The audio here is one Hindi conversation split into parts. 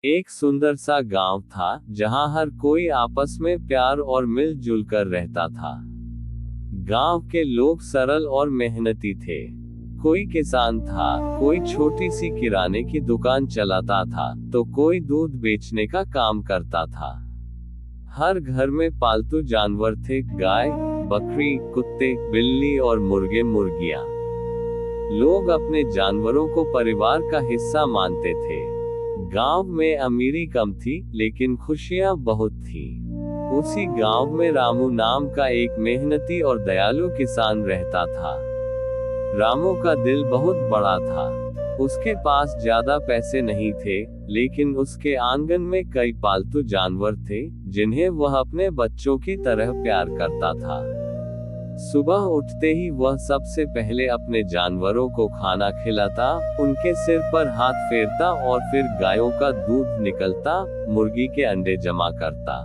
एक सुंदर सा गांव था जहां हर कोई आपस में प्यार और मिलजुल कर रहता था। गांव के लोग सरल और मेहनती थे। कोई किसान था, कोई छोटी सी किराने की दुकान चलाता था, तो कोई दूध बेचने का काम करता था। हर घर में पालतू जानवर थे, गाय, बकरी, कुत्ते, बिल्ली और मुर्गे मुर्गियां। लोग अपने जानवरों को परिवार का हिस्सा मानते थे। गांव में अमीरी कम थी, लेकिन खुशियां बहुत थी। उसी गांव में रामू नाम का एक मेहनती और दयालु किसान रहता था। रामू का दिल बहुत बड़ा था। उसके पास ज्यादा पैसे नहीं थे, लेकिन उसके आंगन में कई पालतू जानवर थे, जिन्हें वह अपने बच्चों की तरह प्यार करता था। सुबह उठते ही वह सबसे पहले अपने जानवरों को खाना खिलाता, उनके सिर पर हाथ फेरता और फिर गायों का दूध निकलता, मुर्गी के अंडे जमा करता।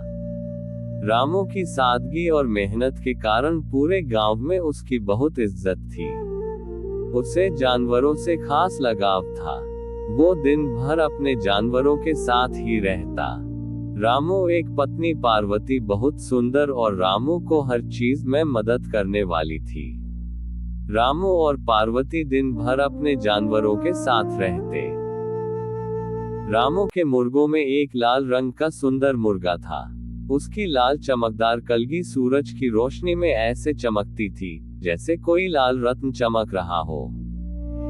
रामू की सादगी और मेहनत के कारण पूरे गांव में उसकी बहुत इज्जत थी। उसे जानवरों से खास लगाव था। वो दिन भर अपने जानवरों के साथ ही रहता। रामू एक पत्नी पार्वती बहुत सुंदर और रामू को हर चीज में मदद करने वाली थी। रामू और पार्वती दिन भर अपने जानवरों के साथ रहते। रामू के मुर्गों में एक लाल रंग का सुंदर मुर्गा था। उसकी लाल चमकदार कलगी सूरज की रोशनी में ऐसे चमकती थी जैसे कोई लाल रत्न चमक रहा हो।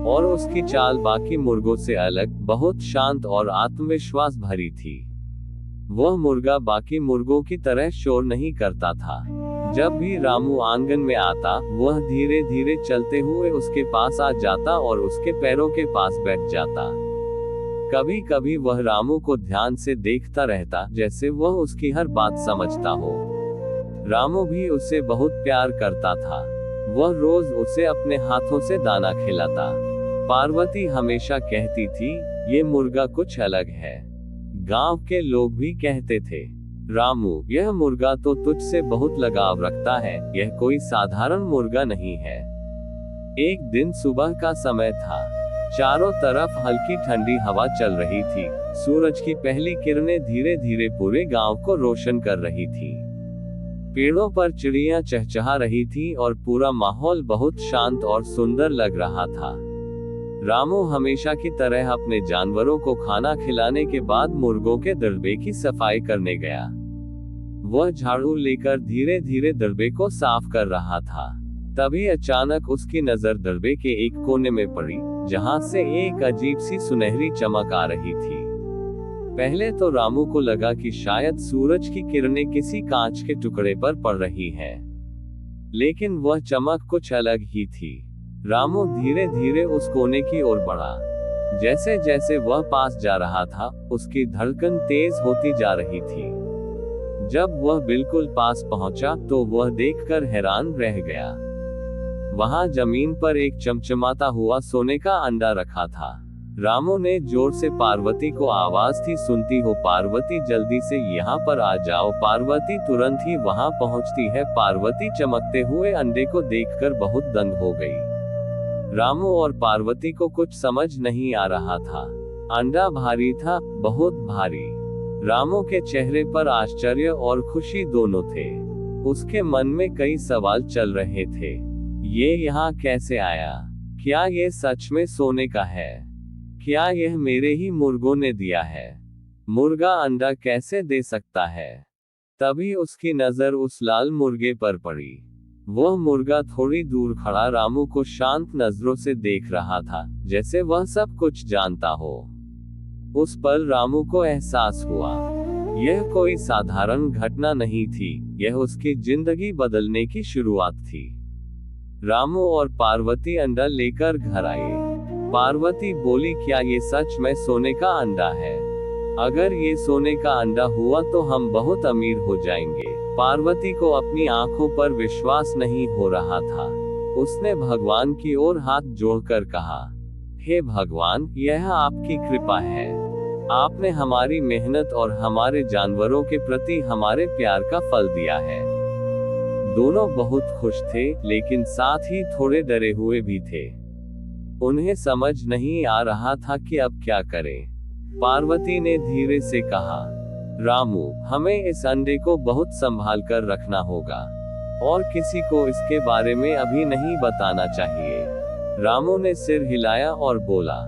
और उसकी चाल बाकी मुर्गों से अलग, बहुत शांत और आत्मविश्वास भरी थी। वह मुर्गा बाकी मुर्गों की तरह शोर नहीं करता था। जब भी रामू आंगन में आता, वह धीरे धीरे चलते हुए उसके पास आ जाता और उसके पैरों के पास बैठ जाता। कभी कभी वह रामू को ध्यान से देखता रहता, जैसे वह उसकी हर बात समझता हो। रामू भी उसे बहुत प्यार करता था। वह रोज उसे अपने हाथों से दाना खिलाता। पार्वती हमेशा कहती थी, ये मुर्गा कुछ अलग है। गांव के लोग भी कहते थे, रामू, यह मुर्गा तो तुझसे बहुत लगाव रखता है, यह कोई साधारण मुर्गा नहीं है। एक दिन सुबह का समय था। चारों तरफ हल्की ठंडी हवा चल रही थी। सूरज की पहली किरणें धीरे धीरे पूरे गांव को रोशन कर रही थी। पेड़ों पर चिड़ियां चहचहा रही थी और पूरा माहौल बहुत शांत और सुंदर लग रहा था। रामू हमेशा की तरह अपने जानवरों को खाना खिलाने के बाद मुर्गों के दड़बे की सफाई करने गया। वह झाड़ू लेकर धीरे धीरे दड़बे को साफ कर रहा था। तभी अचानक उसकी नजर दड़बे के एक कोने में पड़ी, जहां से एक अजीब सी सुनहरी चमक आ रही थी। पहले तो रामू को लगा कि शायद सूरज की किरणें किसी कांच के टुकड़े पर पड़ रही हैं। लेकिन वह चमक कुछ अलग ही थी। रामू धीरे धीरे उस कोने की ओर बढ़ा। जैसे जैसे वह पास जा रहा था, उसकी धड़कन तेज होती जा रही थी। जब वह बिल्कुल पास पहुंचा, तो वह देखकर हैरान रह गया। वहां जमीन पर एक चमचमाता हुआ सोने का अंडा रखा था। रामू ने जोर से पार्वती को आवाज दी, सुनती हो पार्वती, जल्दी से यहाँ पर आ जाओ। पार्वती तुरंत ही वहां पहुंचती है। पार्वती चमकते हुए अंडे को देखकर बहुत दंग हो गई। रामू और पार्वती को कुछ समझ नहीं आ रहा था। अंडा भारी था, बहुत भारी। रामू के चेहरे पर आश्चर्य और खुशी दोनों थे। उसके मन में कई सवाल चल रहे थे। ये यहाँ कैसे आया? क्या ये सच में सोने का है? क्या यह मेरे ही मुर्गों ने दिया है? मुर्गा अंडा कैसे दे सकता है? तभी उसकी नजर उस लाल मुर्गे पर पड़ी। वह मुर्गा थोड़ी दूर खड़ा रामू को शांत नजरों से देख रहा था, जैसे वह सब कुछ जानता हो। उस पल रामू को एहसास हुआ, यह कोई साधारण घटना नहीं थी, यह उसकी जिंदगी बदलने की शुरुआत थी। रामू और पार्वती अंडा लेकर घर आए। पार्वती बोली, क्या ये सच में सोने का अंडा है? अगर ये सोने का अंडा हुआ तो हम बहुत अमीर हो जाएंगे। पार्वती को अपनी आंखों पर विश्वास नहीं हो रहा था। उसने भगवान की ओर हाथ जोड़कर कहा, हे भगवान, यह आपकी कृपा है। आपने हमारी मेहनत और हमारे जानवरों के प्रति हमारे प्यार का फल दिया है। दोनों बहुत खुश थे, लेकिन साथ ही थोड़े डरे हुए भी थे। उन्हें समझ नहीं आ रहा था कि अब क्या करें। पार्वती ने धीरे से कहा, रामू, हमें इस अंडे को बहुत संभाल कर रखना होगा और किसी को इसके बारे में अभी नहीं बताना चाहिए। रामू ने सिर हिलाया और बोला,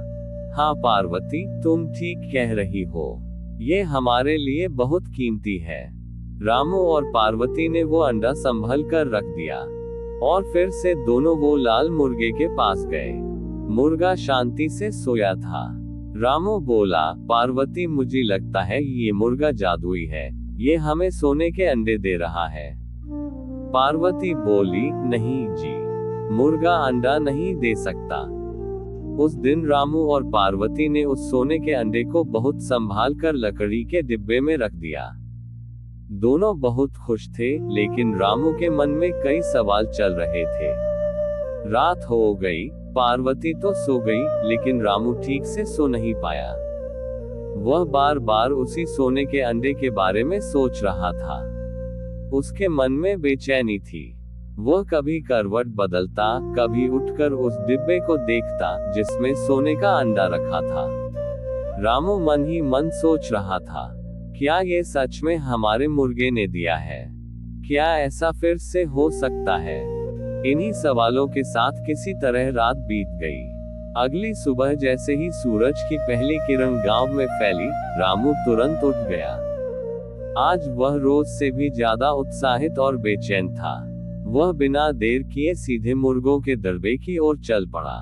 हाँ पार्वती, तुम ठीक कह रही हो, ये हमारे लिए बहुत कीमती है। रामू और पार्वती ने वो अंडा संभल कर रख दिया और फिर से दोनों वो लाल मुर्गे के पास गए। मुर्गा शांति से सोया था। रामू बोला, पार्वती, मुझे लगता है ये मुर्गा जादुई है, ये हमें सोने के अंडे दे रहा है। पार्वती बोली, नहीं जी, मुर्गा अंडा नहीं दे सकता। उस दिन रामू और पार्वती ने उस सोने के अंडे को बहुत संभाल कर लकड़ी के डिब्बे में रख दिया। दोनों बहुत खुश थे, लेकिन रामू के मन में कई सवाल चल रहे थे। रात हो गई, पार्वती तो सो गई, लेकिन रामू ठीक से सो नहीं पाया। वह बार बार उसी सोने के अंडे के बारे में सोच रहा था। उसके मन में बेचैनी थी। वह कभी करवट बदलता, कभी उठकर उस डिब्बे को देखता जिसमें सोने का अंडा रखा था। रामू मन ही मन सोच रहा था, क्या ये सच में हमारे मुर्गे ने दिया है? क्या ऐसा फिर से हो सकता है? इन्हीं सवालों के साथ किसी तरह रात बीत गई। अगली सुबह जैसे ही सूरज की पहली किरण गांव में फैली, रामू तुरंत उठ गया। आज वह रोज से भी ज्यादा उत्साहित और बेचैन था। वह बिना देर किए सीधे मुर्गों के दरबे की ओर चल पड़ा।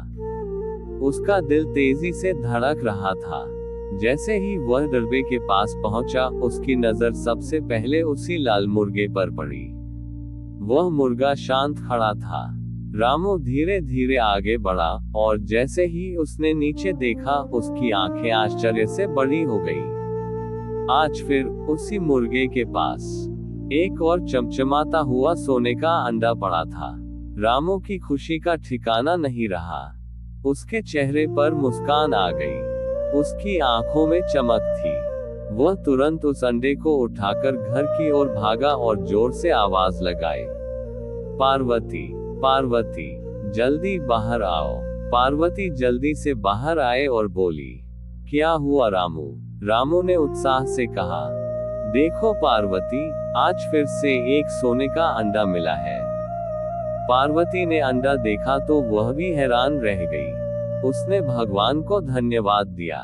उसका दिल तेजी से धड़क रहा था। जैसे ही वह दरबे के पास पहुंचा, उसकी नजर सबसे पहले उसी लाल मुर्गे पर पड़ी। वह मुर्गा शांत खड़ा था। रामू धीरे धीरे आगे बढ़ा और जैसे ही उसने नीचे देखा, उसकी आंखें आश्चर्य से बड़ी हो गई। आज फिर उसी मुर्गे के पास एक और चमचमाता हुआ सोने का अंडा पड़ा था। रामू की खुशी का ठिकाना नहीं रहा। उसके चेहरे पर मुस्कान आ गई। उसकी आंखों में चमक थी। वह तुरंत उस अंडे को उठाकर घर की ओर भागा और जोर से आवाज लगाई, पार्वती, पार्वती, जल्दी बाहर आओ। पार्वती जल्दी से बाहर आए और बोली, क्या हुआ रामू? रामू ने उत्साह से कहा, देखो पार्वती, आज फिर से एक सोने का अंडा मिला है। पार्वती ने अंडा देखा तो वह भी हैरान रह गई। उसने भगवान को धन्यवाद दिया।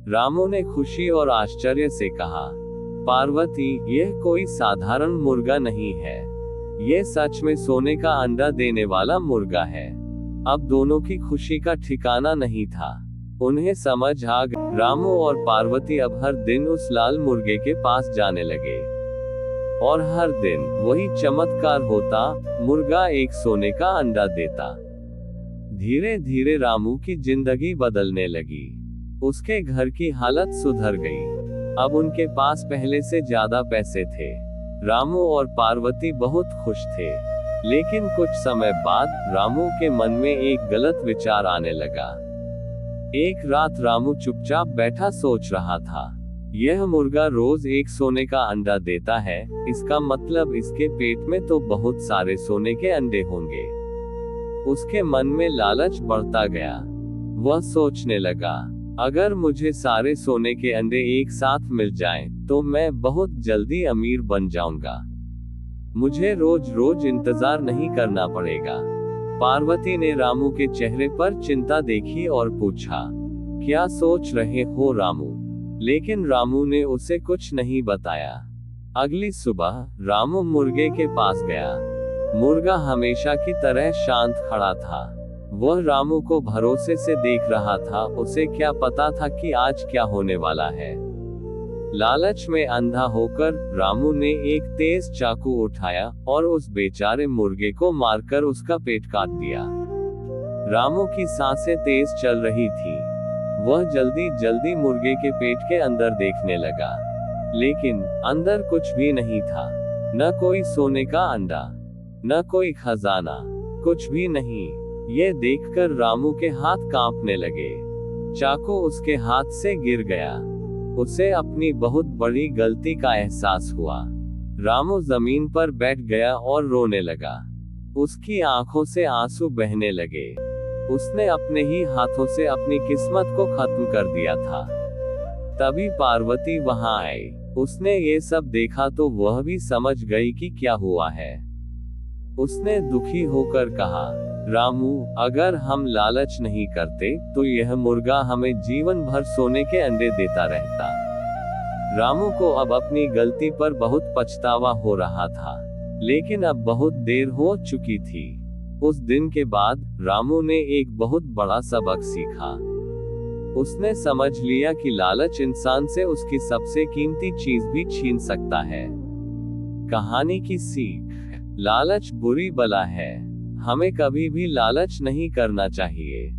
रामू ने खुशी और आश्चर्य से कहा, पार्वती, यह कोई साधारण मुर्गा नहीं है, यह सच में सोने का अंडा देने वाला मुर्गा है। अब दोनों की खुशी का ठिकाना नहीं था। उन्हें समझ आ गई। रामू और पार्वती अब हर दिन उस लाल मुर्गे के पास जाने लगे और हर दिन वही चमत्कार होता, मुर्गा एक सोने का अंडा देता। धीरे धीरे रामू की जिंदगी बदलने लगी। उसके घर की हालत सुधर गई। अब उनके पास पहले से ज्यादा पैसे थे। रामू और पार्वती बहुत खुश थे। लेकिन कुछ समय बाद रामू के मन में एक गलत विचार आने लगा। एक रात रामू चुपचाप बैठा सोच रहा था, यह मुर्गा रोज एक सोने का अंडा देता है, इसका मतलब इसके पेट में तो बहुत सारे सोने के अंडे होंगे। उसके मन में लालच बढ़ता गया। वह सोचने लगा, अगर मुझे सारे सोने के अंडे एक साथ मिल जाएं, तो मैं बहुत जल्दी अमीर बन जाऊंगा। मुझे रोज रोज इंतजार नहीं करना पड़ेगा। पार्वती ने रामू के चेहरे पर चिंता देखी और पूछा, क्या सोच रहे हो रामू? लेकिन रामू ने उसे कुछ नहीं बताया। अगली सुबह रामू मुर्गे के पास गया। मुर्गा हमेशा की तरह शांत खड़ा था। वह रामू को भरोसे से देख रहा था। उसे क्या पता था कि आज क्या होने वाला है। लालच में अंधा होकर रामू ने एक तेज चाकू उठाया और उस बेचारे मुर्गे को मारकर उसका पेट काट दिया। रामू की सांसें तेज चल रही थी। वह जल्दी जल्दी मुर्गे के पेट के अंदर देखने लगा, लेकिन अंदर कुछ भी नहीं था। न कोई सोने का अंडा, न कोई खजाना, कुछ भी नहीं। ये देखकर रामू के हाथ कांपने लगे। चाकू उसके हाथ से गिर गया। उसे अपनी बहुत बड़ी गलती का एहसास हुआ। रामू जमीन पर बैठ गया और रोने लगा। उसकी आंखों से आंसू बहने लगे। उसने अपने ही हाथों से अपनी किस्मत को खत्म कर दिया था। तभी पार्वती वहां आई। उसने ये सब देखा तो वह भी समझ गई कि क्या हुआ है। उसने दुखी होकर कहा, रामू, अगर हम लालच नहीं करते तो यह मुर्गा हमें जीवन भर सोने के अंडे देता रहता। रामू को अब अपनी गलती पर बहुत पछतावा हो रहा था, लेकिन अब बहुत देर हो चुकी थी। उस दिन के बाद रामू ने एक बहुत बड़ा सबक सीखा। उसने समझ लिया कि लालच इंसान से उसकी सबसे कीमती चीज भी छीन सकता है। कहानी की सीख, लालच बुरी बला है। हमें कभी भी लालच नहीं करना चाहिए।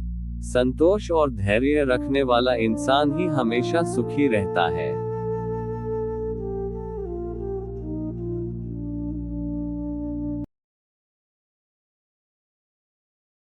संतोष और धैर्य रखने वाला इंसान ही हमेशा सुखी रहता है।